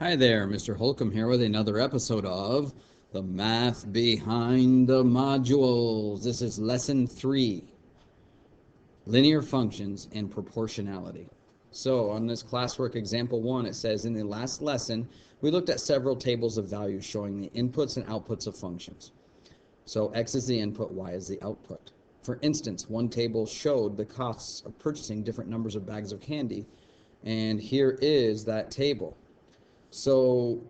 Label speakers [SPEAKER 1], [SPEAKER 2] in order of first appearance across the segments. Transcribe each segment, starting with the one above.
[SPEAKER 1] Hi there, Mr. Holcomb here with another episode of The Math Behind the Modules. This is Lesson 3, Linear Functions and Proportionality. So on this classwork example 1, it says, in the last lesson, we looked at several tables of values showing the inputs and outputs of functions. So x is the input, y is the output. For instance, one table showed the costs of purchasing different numbers of bags of candy, and here is that table. So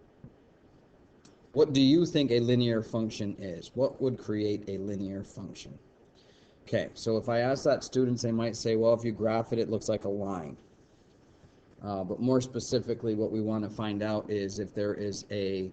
[SPEAKER 1] what do you think a linear function is? What would create a linear function? Okay, so if I ask that students, they might say, well, if you graph it, it looks like a line. But more specifically, what we want to find out is if there is a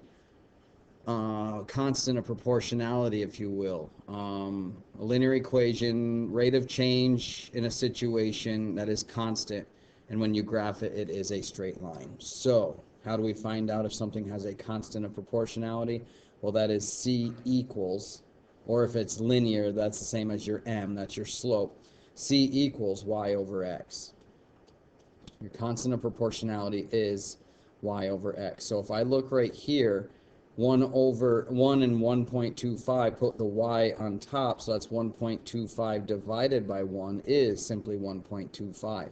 [SPEAKER 1] constant of proportionality, if you will. A linear equation, rate of change in a situation that is constant, and when you graph it, it is a straight line. So how do we find out if something has a constant of proportionality? Well, that is C equals, or if it's linear, that's the same as your M, that's your slope. C equals y over x. Your constant of proportionality is y over x. So if I look right here, 1 over 1 and 1.25, put the y on top, so that's 1.25 divided by 1 is simply 1.25.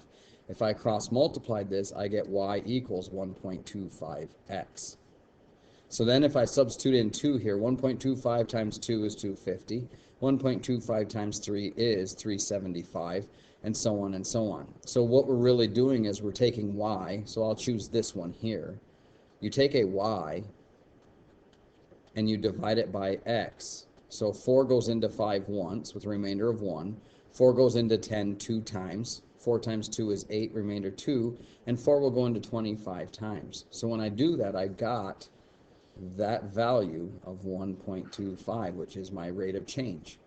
[SPEAKER 1] If I cross multiply this, I get y equals 1.25x. So then if I substitute in 2 here, 1.25 times 2 is 250. 1.25 times 3 is 375, and so on and so on. So what we're really doing is we're taking y, so I'll choose this one here. You take a y, and you divide it by x. So 4 goes into 5 once with a remainder of 1. 4 goes into 10 2 times. 4 times 2 is 8, remainder 2, and 4 will go into 25 times. So when I do that, I got that value of 1.25, which is my rate of change.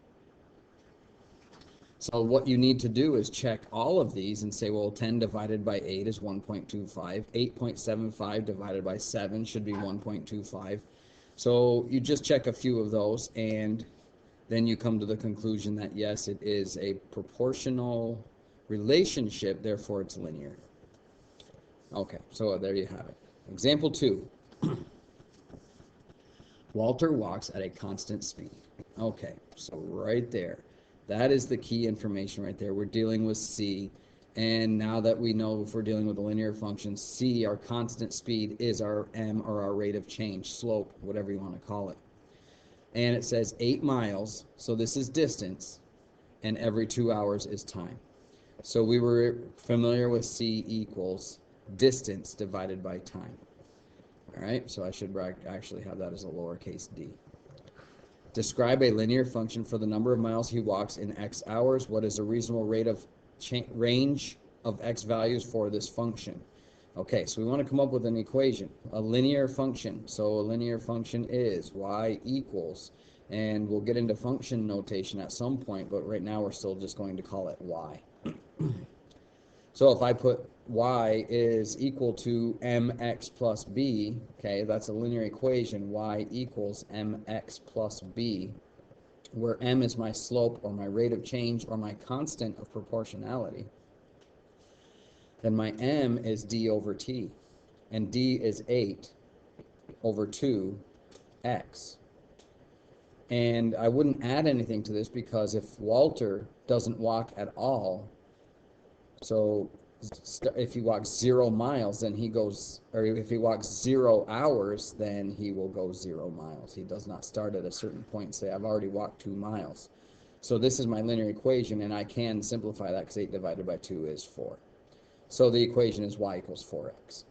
[SPEAKER 1] So what you need to do is check all of these and say, well, 10 divided by 8 is 1.25. 8.75 divided by 7 should be 1.25. So you just check a few of those, and then you come to the conclusion that, yes, it is a proportional relationship, therefore it's linear. Okay, so there you have it. Example 2. Walter walks at a constant speed. Okay, so right there. That is the key information right there. We're dealing with C, and now that we know if we're dealing with a linear function, C, our constant speed, is our M, or our rate of change, slope, whatever you want to call it. And it says 8 miles, so this is distance, and every 2 hours is time. So we were familiar with C equals distance divided by time. All right, so I should actually have that as a lowercase d. Describe a linear function for the number of miles he walks in x hours. What is a reasonable rate of range of x values for this function? Okay, so we want to come up with an equation, a linear function. So a linear function is y equals, and we'll get into function notation at some point, but right now we're still just going to call it y. So if I put y is equal to mx plus b, okay, that's a linear equation, y equals mx plus b, where m is my slope or my rate of change or my constant of proportionality. Then my m is d over t, and d is 8 over 2x. And I wouldn't add anything to this because if Walter doesn't walk at all, so if he walks 0 miles, then he goes, or if he walks 0 hours, then he will go 0 miles. He does not start at a certain point and say, I've already walked 2 miles. So this is my linear equation, and I can simplify that because 8 divided by 2 is 4. So the equation is y equals 4x.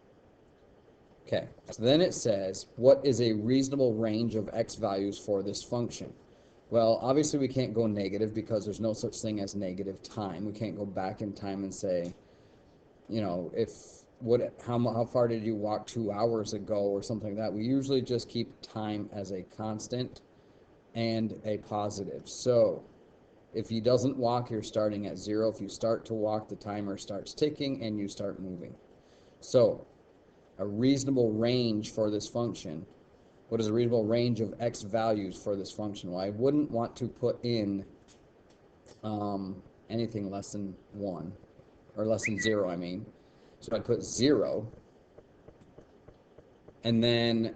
[SPEAKER 1] Okay, so then it says, what is a reasonable range of x values for this function? Well, obviously we can't go negative because there's no such thing as negative time. We can't go back in time and say, you know, how far did you walk 2 hours ago or something like that. We usually just keep time as a constant and a positive. So if he doesn't walk, you're starting at 0. If you start to walk, the timer starts ticking and you start moving. So a reasonable range for this function. What is a reasonable range of x values for this function? Well, I wouldn't want to put in anything less than 1, or less than 0, I mean. So I'd put 0, And then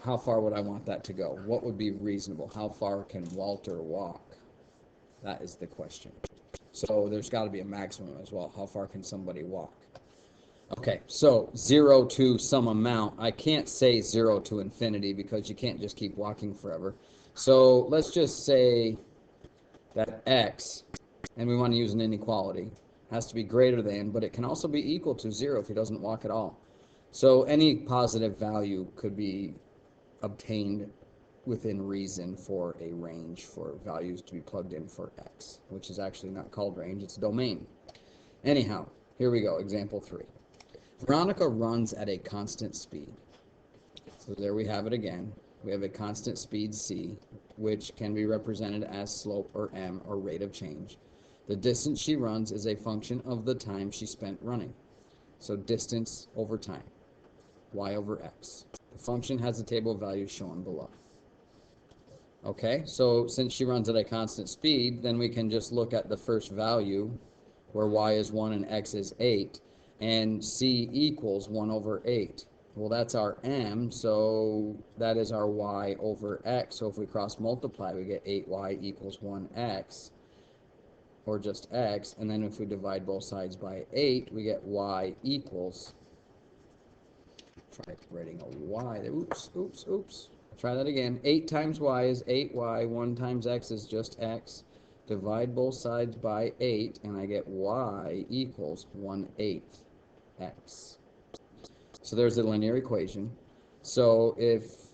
[SPEAKER 1] how far would I want that to go? What would be reasonable? How far can Walter walk? That is the question. So there's got to be a maximum as well. How far can somebody walk? Okay, so 0 to some amount. I can't say 0 to infinity because you can't just keep walking forever. So let's just say that x, and we want to use an inequality, has to be greater than, but it can also be equal to 0 if he doesn't walk at all. So any positive value could be obtained within reason for a range for values to be plugged in for x, which is actually not called range, it's domain. Anyhow, here we go, example 3. Veronica runs at a constant speed. So there we have it again. We have a constant speed c, which can be represented as slope or m, or rate of change. The distance she runs is a function of the time she spent running. So distance over time, y over x. The function has a table of values shown below. Okay, so since she runs at a constant speed, then we can just look at the first value, where y is 1 and x is 8, and c equals 1 over 8. Well, that's our m, so that is our y over x. So if we cross multiply, we get 8y equals 1x, or just x. And then if we divide both sides by 8, we get y equals, try writing a y there, oops. Try that again. 8 times y is 8y, 1 times x is just x. Divide both sides by 8, and I get y equals 1/8 x. So there's the linear equation. So if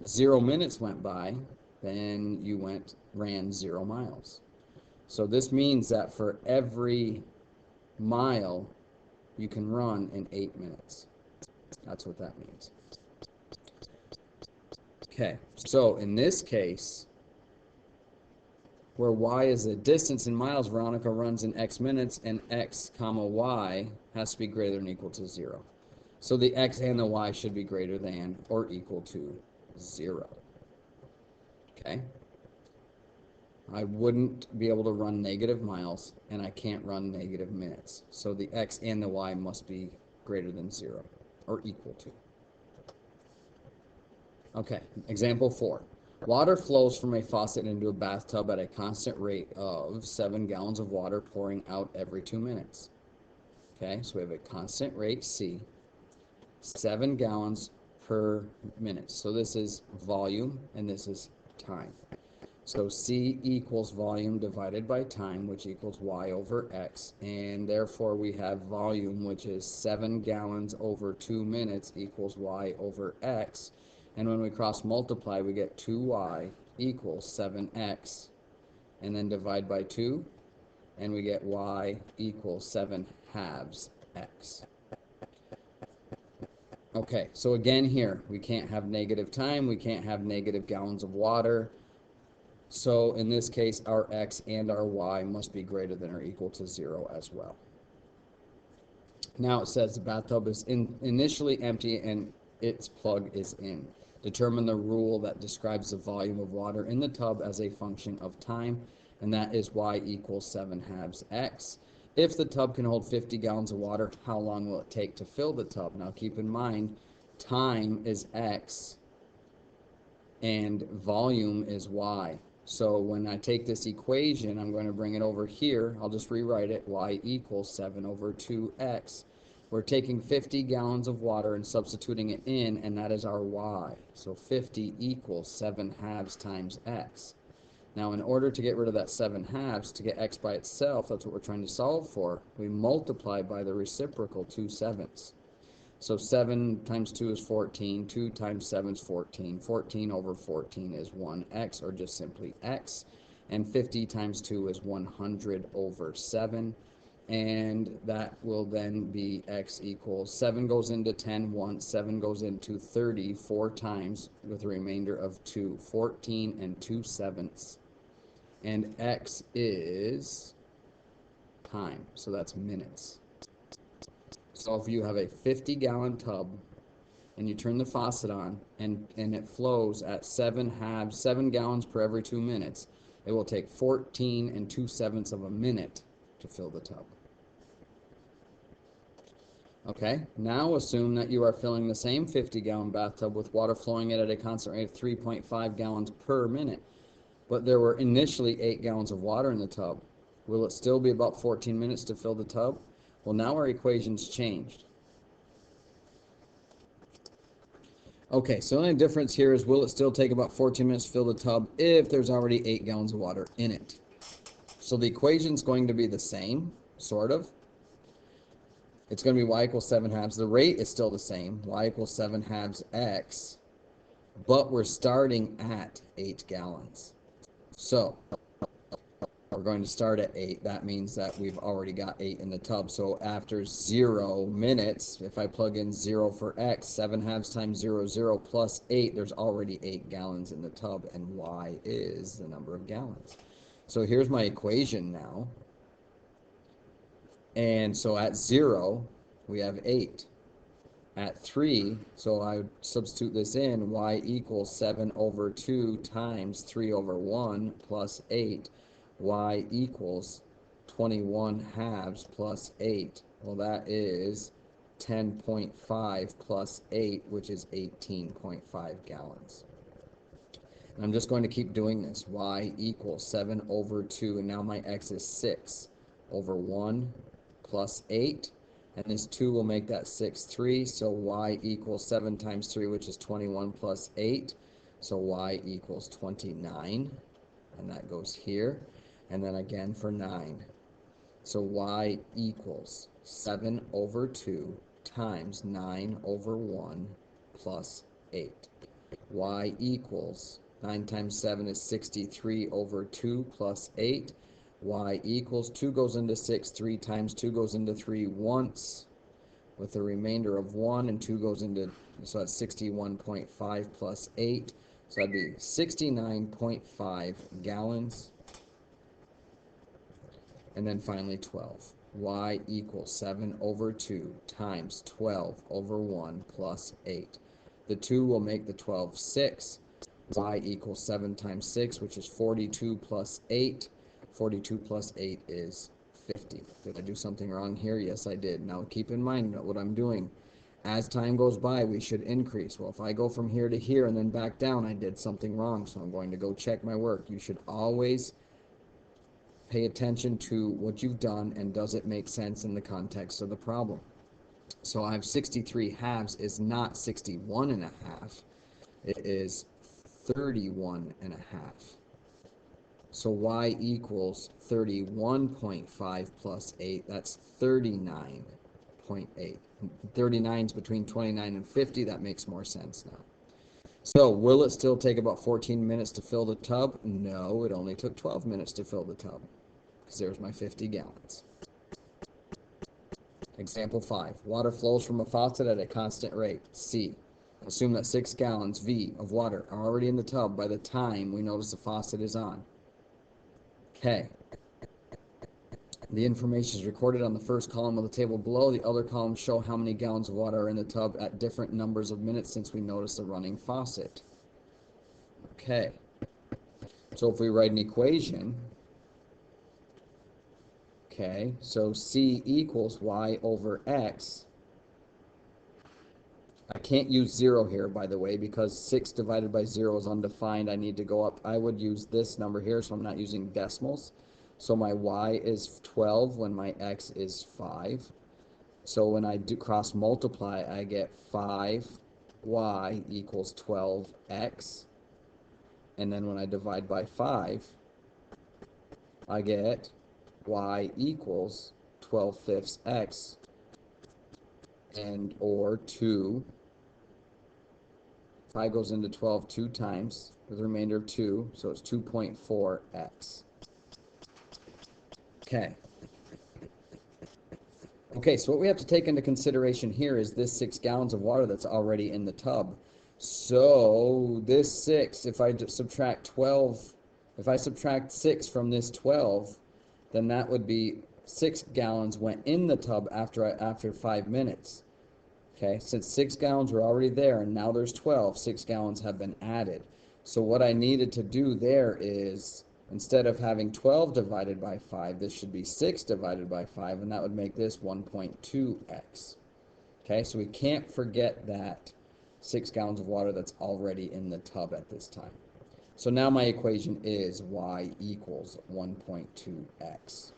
[SPEAKER 1] 0 minutes went by, then you ran 0 miles. So this means that for every mile, you can run in 8 minutes. That's what that means. Okay, so in this case, where y is the distance in miles, Veronica runs in x minutes, and x comma y has to be greater than or equal to 0. So the x and the y should be greater than or equal to 0. Okay? I wouldn't be able to run negative miles, and I can't run negative minutes. So the x and the y must be greater than 0 or equal to. Okay, example 4. Water flows from a faucet into a bathtub at a constant rate of 7 gallons of water pouring out every 2 minutes. Okay, so we have a constant rate, C, 7 gallons per minute. So this is volume, and this is time. So C equals volume divided by time, which equals y over x, and therefore we have volume, which is 7 gallons over 2 minutes equals y over x. And when we cross multiply, we get 2y equals 7x, and then divide by 2, and we get y equals 7/2 x. Okay, so again here, we can't have negative time, we can't have negative gallons of water. So in this case, our x and our y must be greater than or equal to 0 as well. Now it says the bathtub is initially empty and its plug is in. Determine the rule that describes the volume of water in the tub as a function of time, and that is y equals 7/2 x. If the tub can hold 50 gallons of water, how long will it take to fill the tub? Now keep in mind, time is x and volume is y. So when I take this equation, I'm going to bring it over here. I'll just rewrite it. Y equals 7 over 2x. We're taking 50 gallons of water and substituting it in, and that is our y. So 50 equals 7/2 times x. Now, in order to get rid of that 7/2, to get x by itself, that's what we're trying to solve for, we multiply by the reciprocal, 2/7. So 7 times 2 is 14, 2 times 7 is 14, 14 over 14 is 1x, or just simply x, and 50 times 2 is 100 over 7, and that will then be x equals, 7 goes into 10 once, 7 goes into 30 4 times, with a remainder of 2, 14 and 2/7, and x is time, so that's minutes. So if you have a 50-gallon tub and you turn the faucet on and it flows at 7 gallons per every 2 minutes, it will take 14 2/7 of a minute to fill the tub. Okay, now assume that you are filling the same 50-gallon bathtub with water flowing in at a constant rate of 3.5 gallons per minute, but there were initially 8 gallons of water in the tub. Will it still be about 14 minutes to fill the tub? Well, now our equation's changed. Okay, so the only difference here is will it still take about 14 minutes to fill the tub if there's already 8 gallons of water in it? So the equation's going to be the same, sort of. It's going to be y equals 7 halves. The rate is still the same, y equals 7 halves x, but we're starting at 8 gallons. So we're going to start at 8. That means that we've already got 8 in the tub. So after 0 minutes, if I plug in 0 for x, 7 halves times 0, 0 plus 8, there's already 8 gallons in the tub, and y is the number of gallons. So here's my equation now. And so at 0, we have 8. At 3, so I would substitute this in, y equals 7 over 2 times 3 over 1 plus 8. Y equals 21 halves plus 8. Well, that is 10.5 plus 8, which is 18.5 gallons. And I'm just going to keep doing this. Y equals 7 over 2, and now my x is 6 over 1 plus 8. And this 2 will make that 6, 3. So y equals 7 times 3, which is 21 plus 8. So y equals 29. And that goes here. And then again for 9. So y equals 7 over 2 times 9 over 1 plus 8. Y equals 9 times 7 is 63 over 2 plus 8. Y equals 2 goes into 6, 3 times 2 goes into 3 once, with a remainder of 1, and 2 goes into, so that's 61.5 plus 8, so that'd be 69.5 gallons. And then finally 12. Y equals 7 over 2 times 12 over 1 plus 8. The 2 will make the 12 6. Y equals 7 times 6, which is 42 plus 8. 42 plus 8 is 50. Did I do something wrong here? Yes, I did. Now keep in mind what I'm doing. As time goes by, we should increase. Well, if I go from here to here and then back down, I did something wrong, so I'm going to go check my work. You should always pay attention to what you've done and does it make sense in the context of the problem. So I have 63 halves is not 61 and a half. It is 31 and a half. So y equals 31.5 plus 8. That's 39.8. 39 is between 29 and 50. That makes more sense now. So will it still take about 14 minutes to fill the tub? No, it only took 12 minutes to fill the tub, because there's my 50 gallons. Example 5. Water flows from a faucet at a constant rate. C. Assume that 6 gallons, V, of water are already in the tub by the time we notice the faucet is on. Okay. The information is recorded on the first column of the table below. The other columns show how many gallons of water are in the tub at different numbers of minutes since we noticed the running faucet. Okay. So if we write an equation, okay, so C equals y over x. I can't use 0 here, by the way, because 6 divided by 0 is undefined. I need to go up. I would use this number here, so I'm not using decimals. So my y is 12 when my x is 5. So when I do cross multiply, I get 5y equals 12x. And then when I divide by 5, I get y equals 12/5 x, and or 2. 5 goes into 12 2 times, with a remainder of 2, so it's 2.4x. Okay. Okay, so what we have to take into consideration here is this 6 gallons of water that's already in the tub. So this 6, if I subtract 12, if I subtract 6 from this 12, then that would be 6 gallons went in the tub after 5 minutes. Okay, since 6 gallons were already there and now there's 12, 6 gallons have been added. So what I needed to do there is, instead of having 12 divided by 5, this should be 6 divided by 5, and that would make this 1.2x. Okay, so we can't forget that 6 gallons of water that's already in the tub at this time. So now my equation is y equals 1.2x.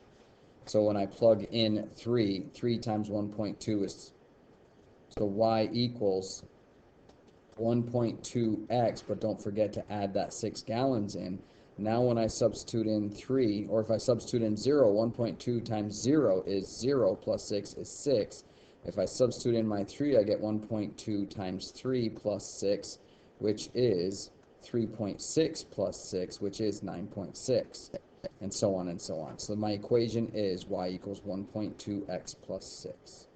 [SPEAKER 1] So when I plug in 3 times 1.2 is, so y equals 1.2x, but don't forget to add that 6 gallons in. Now when I substitute in 3, or if I substitute in 0, 1.2 times 0 is 0 plus 6 is 6. If I substitute in my 3, I get 1.2 times 3 plus 6, which is 3.6 plus 6, which is 9.6, and so on and so on. So my equation is y equals 1.2x plus 6.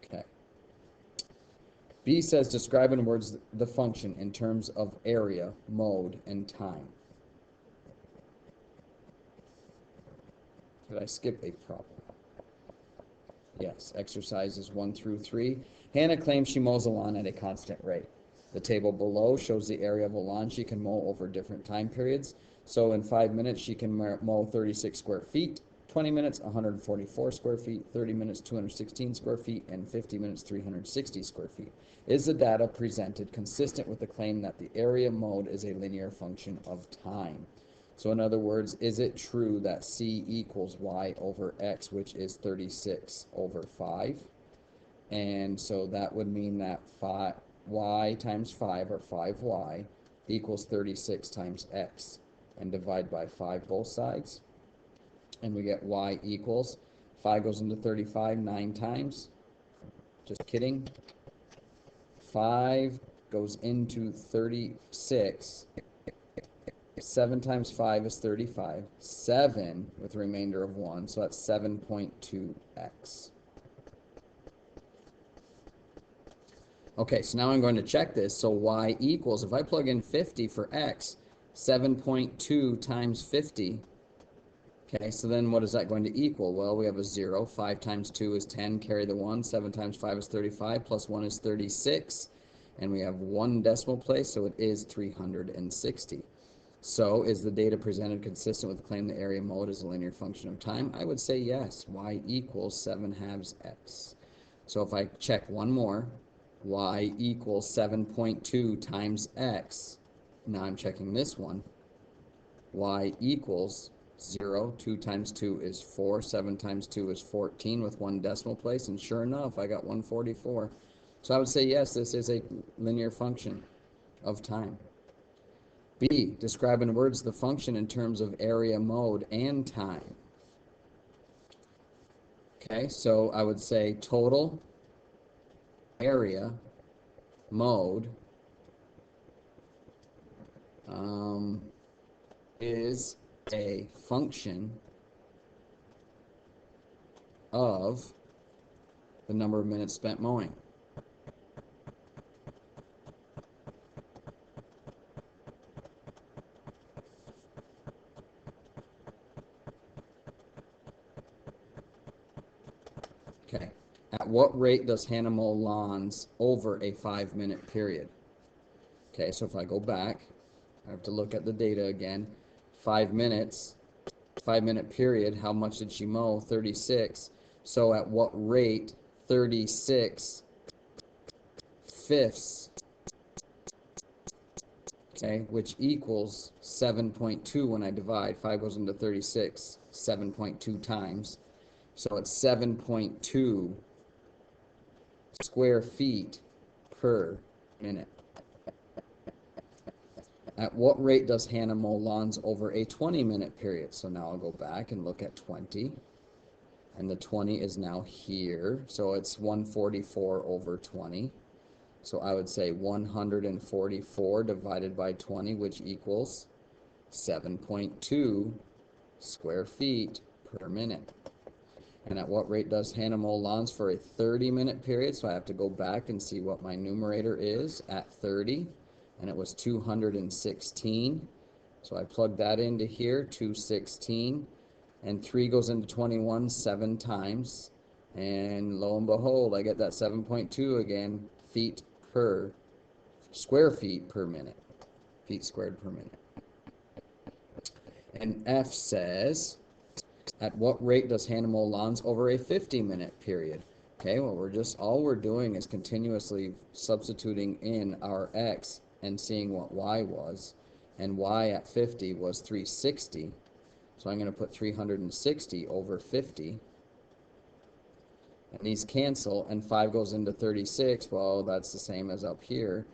[SPEAKER 1] Okay. B says, describe in words the function in terms of area, mode, and time. Did I skip a problem? Yes, exercises 1 through 3. Hannah claims she mows a lawn at a constant rate. The table below shows the area of a lawn she can mow over different time periods. So in 5 minutes, she can mow 36 square feet, 20 minutes, 144 square feet, 30 minutes, 216 square feet, and 50 minutes, 360 square feet. Is the data presented consistent with the claim that the area mode is a linear function of time? So in other words, is it true that C equals y over x, which is 36 over 5? And so that would mean that y times 5, or 5y, equals 36 times x. And divide by 5 both sides. And we get y equals, 5 goes into 35 9 times. Just kidding. 5 goes into 36. 7 times 5 is 35. 7 with a remainder of 1, so that's 7.2x. Okay, so now I'm going to check this. So y equals, if I plug in 50 for x, 7.2 times 50. Okay, so then what is that going to equal? Well, we have a 0. 5 times 2 is 10, carry the 1. 7 times 5 is 35, plus 1 is 36. And we have 1 decimal place, so it is 360. So is the data presented consistent with the claim the area mode is a linear function of time? I would say yes. Y equals 7/2 x. So if I check one more, y equals 7.2 times x. Now I'm checking this one. Y equals 0. 2 times 2 is 4. 7 times 2 is 14 with 1 decimal place. And sure enough, I got 144. So I would say yes, this is a linear function of time. B, describe in words the function in terms of area, mode, and time. Okay, so I would say total, area, mode, is a function of the number of minutes spent mowing. Okay. At what rate does Hannah mow lawns over a 5-minute period? Okay, so if I go back, I have to look at the data again. 5 minutes, 5-minute period, how much did she mow? 36. So at what rate? 36 fifths, okay, which equals 7.2 when I divide. 5 goes into 36, 7.2 times. So it's 7.2 square feet per minute. At what rate does Hannah mow lawns over a 20-minute period? So now I'll go back and look at 20. And the 20 is now here. So it's 144 over 20. So I would say 144 divided by 20, which equals 7.2 square feet per minute. And at what rate does Hannah mow lawns for a 30-minute period? So I have to go back and see what my numerator is at 30. And it was 216. So I plug that into here, 216. And 3 goes into 21 7 times. And lo and behold, I get that 7.2 again, feet per, square feet per minute. Feet squared per minute. And F says, at what rate does Hannah mow lawns over a 50-minute period? Okay, well, all we're doing is continuously substituting in our x and seeing what y was. And y at 50 was 360. So I'm going to put 360 over 50. And these cancel, and 5 goes into 36. Well, that's the same as up here,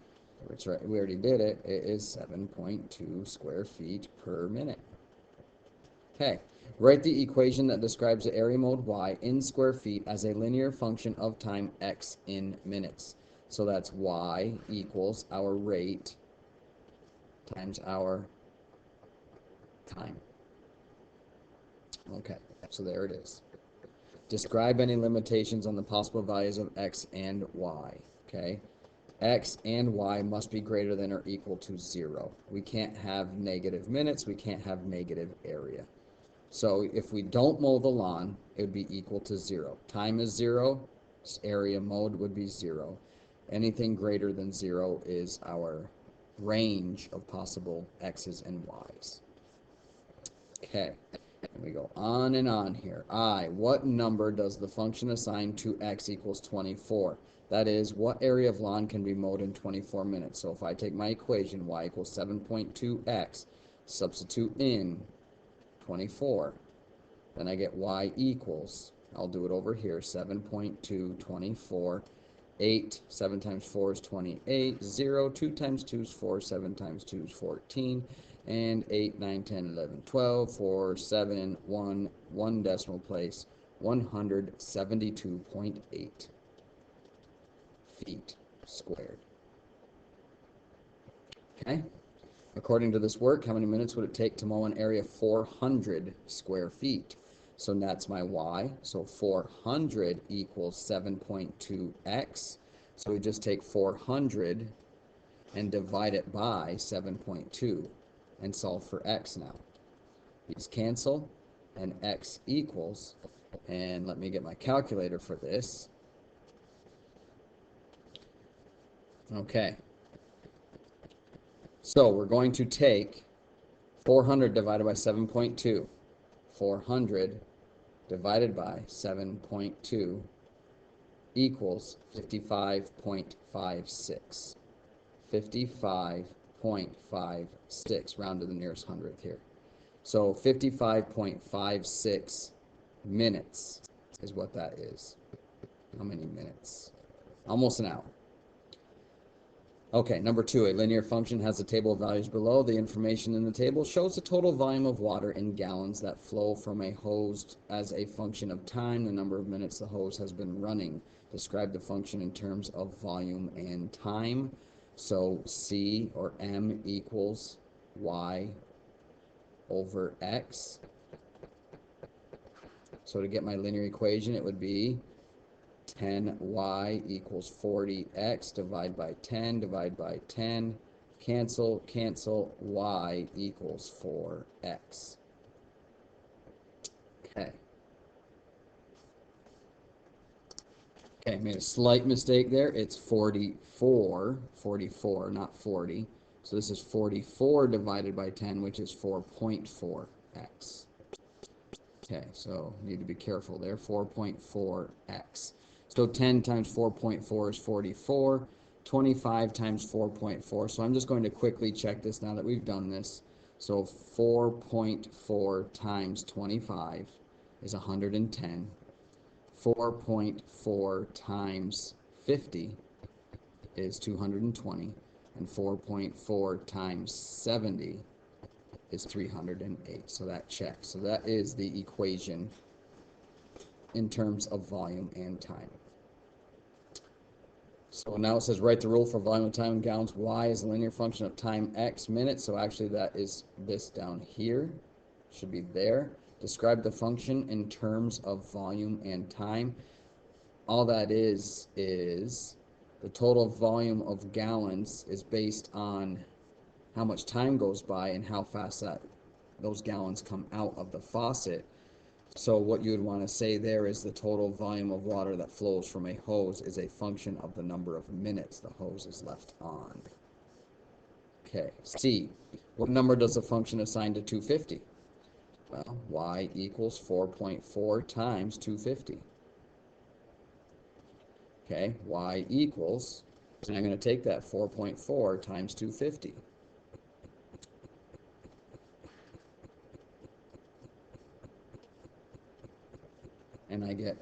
[SPEAKER 1] which we already did it. It is 7.2 square feet per minute. Okay, write the equation that describes the area mode y in square feet as a linear function of time x in minutes. So that's y equals our rate times our time. Okay, so there it is. Describe any limitations on the possible values of x and y. Okay, x and y must be greater than or equal to 0. We can't have negative minutes. We can't have negative area. So if we don't mow the lawn, it would be equal to 0. Time is 0. Area mode would be 0. Anything greater than 0 is our range of possible x's and y's. Okay, and we go on and on here. What number does the function assign to x equals 24? That is, what area of lawn can be mowed in 24 minutes? So if I take my equation, y equals 7.2x, substitute in 24, then I get y equals, I'll do it over here, 7.2, 24, 8, 7 times 4 is 28, 0, 2 times 2 is 4, 7 times 2 is 14, and 8, 9, 10, 11, 12, 4, 7, 1 decimal place, 172.8 feet squared. Okay? According to this work, how many minutes would it take to mow an area 400 square feet? So that's my y. So 400 equals 7.2x. So we just take 400 and divide it by 7.2 and solve for x now. These cancel, and x equals, and let me get my calculator for this. Okay. So we're going to take 400 divided by 7.2. 400 divided by 7.2 equals 55.56. 55.56, round to the nearest hundredth here. So 55.56 minutes is what that is. How many minutes? Almost an hour. Okay, number 2, a linear function has a table of values below. The information in the table shows the total volume of water in gallons that flow from a hose as a function of time, the number of minutes the hose has been running. Describe the function in terms of volume and time. So C or M equals y over x. So to get my linear equation, it would be 10y equals 40x, divide by 10, divide by 10, cancel, cancel, y equals 4x. Okay. Okay, made a slight mistake there. It's 44, not 40. So this is 44 divided by 10, which is 4.4x. Okay, so need to be careful there, 4.4x. So 10 times 4.4 is 44, 25 times 4.4. So I'm just going to quickly check this now that we've done this. So 4.4 times 25 is 110. 4.4 times 50 is 220. And 4.4 times 70 is 308. So that checks. So that is the equation in terms of volume and time. So now it says write the rule for volume and time in gallons. Y is a linear function of time x minutes. So actually that is this down here. Should be there. Describe the function in terms of volume and time. All that is the total volume of gallons is based on how much time goes by and how fast those gallons come out of the faucet. So what you would want to say there is the total volume of water that flows from a hose is a function of the number of minutes the hose is left on. Okay, C. What number does the function assign to 250? Well, y equals 4.4 times 250. Okay, y equals, and I'm going to take that 4.4 times 250. And I get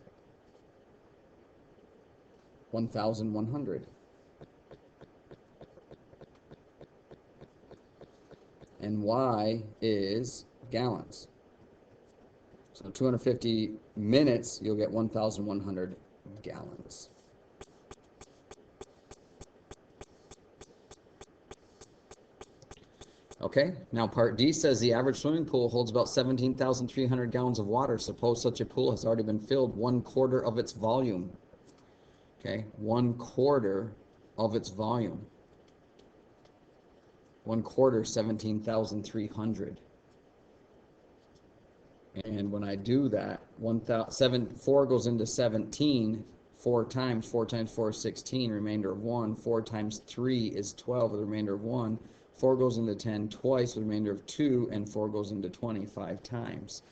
[SPEAKER 1] 1,100. And y is gallons. So 250 minutes, you'll get 1,100 gallons. Okay, now part D says the average swimming pool holds about 17,300 gallons of water. Suppose such a pool has already been filled 1/4 of its volume. Okay, 1/4 of its volume. 1/4, 17,300. And when I do that, 4 goes into 17 4 times. 4 times 4 is 16, remainder of 1. 4 times 3 is 12, the remainder of 1. 4 goes into 10 twice, the remainder of 2, and 4 goes into 25 times.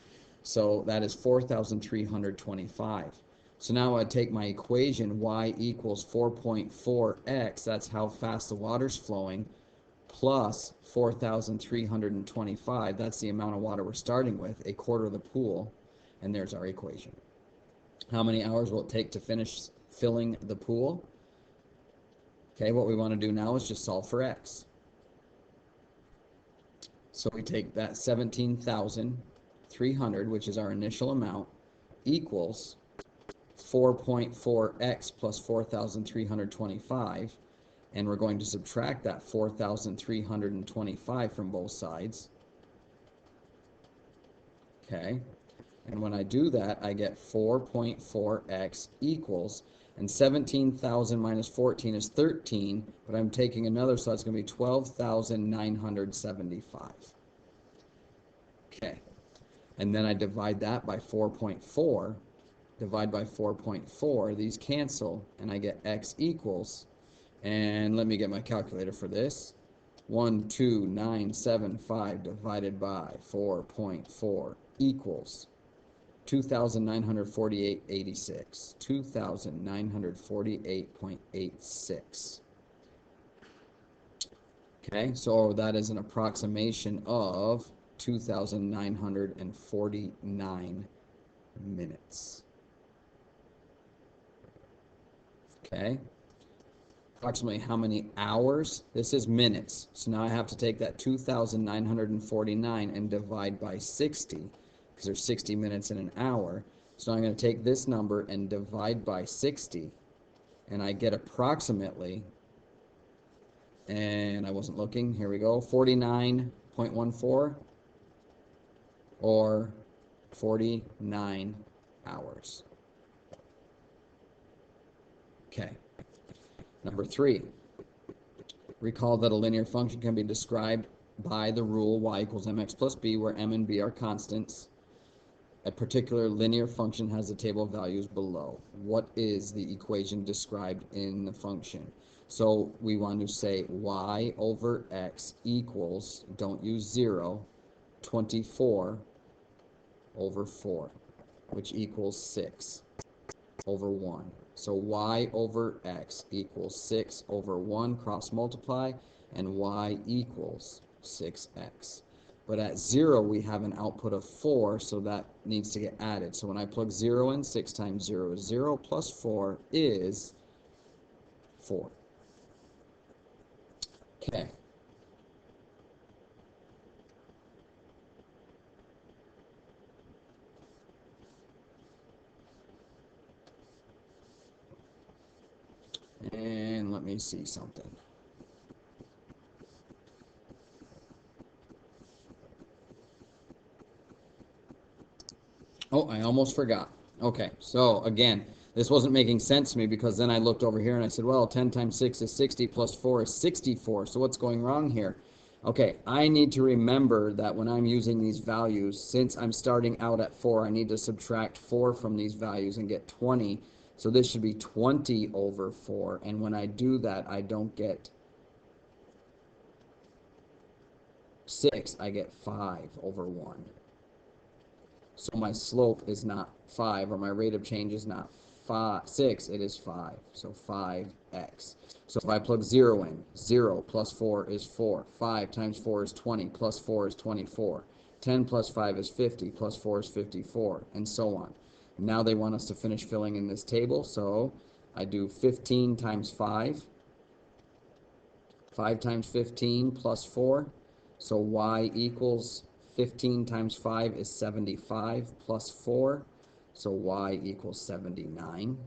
[SPEAKER 1] So that is 4,325. So now I take my equation, y equals 4.4x, that's how fast the water's flowing, plus 4,325, that's the amount of water we're starting with, 1/4 of the pool, and there's our equation. How many hours will it take to finish filling the pool? Okay, what we want to do now is just solve for x. So we take that 17,300, which is our initial amount, equals 4.4x plus 4,325, and we're going to subtract that 4,325 from both sides. Okay, and when I do that, I get 4.4x equals, and 17,000 minus 14 is 13, but I'm taking another, so that's going to be 12,975. Okay, and then I divide that by 4.4, divide by 4.4, these cancel, and I get x equals, and let me get my calculator for this, 12975 divided by 4.4 equals 2,948.86. 2,948.86. Okay, so that is an approximation of 2,949 minutes. Okay, approximately how many hours? This is minutes. So now I have to take that 2,949 and divide by 60, because there's 60 minutes in an hour. So now I'm going to take this number and divide by 60, and I get approximately, and I wasn't looking, here we go, 49.14 or 49 hours. Okay. Number 3, recall that a linear function can be described by the rule y equals mx plus b, where m and b are constants. A particular linear function has a table of values below. What is the equation described in the function? So we want to say y over x equals, don't use 0, 24 over 4, which equals 6 over 1. So y over x equals 6 over 1, cross multiply, and y equals 6x. But at 0, we have an output of 4, so that needs to get added. So when I plug 0 in, 6 times 0 is 0, plus 4 is 4. Okay. And let me see something. Oh, I almost forgot. Okay, so again, this wasn't making sense to me, because then I looked over here and I said, well, 10 times 6 is 60 plus 4 is 64. So what's going wrong here? Okay, I need to remember that when I'm using these values, since I'm starting out at 4, I need to subtract 4 from these values and get 20. So this should be 20 over 4. And when I do that, I don't get 6, I get 5 over 1. So my slope is not 5, or my rate of change is not 6, it is 5. So 5x. So if I plug 0 in, 0 plus 4 is 4. 5 times 4 is 20, plus 4 is 24. 10 plus 5 is 50, plus 4 is 54, and so on. Now they want us to finish filling in this table, so I do 15 times 5. 5 times 15 plus 4. So y equals 15 times 5 is 75 plus 4. So y equals 79.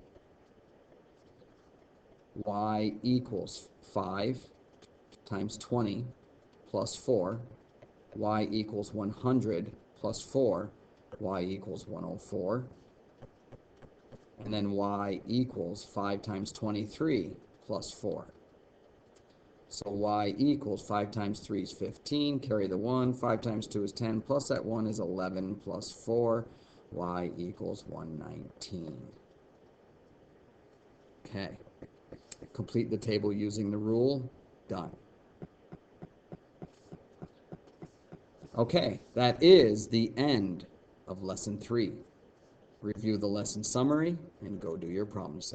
[SPEAKER 1] Y equals 5 times 20 plus 4. Y equals 100 plus 4. Y equals 104. And then y equals 5 times 23 plus 4. So y equals 5 times 3 is 15, carry the 1, 5 times 2 is 10, plus that 1 is 11, plus 4, y equals 119. Okay, complete the table using the rule, done. Okay, that is the end of lesson 3. Review the lesson summary and go do your problem set.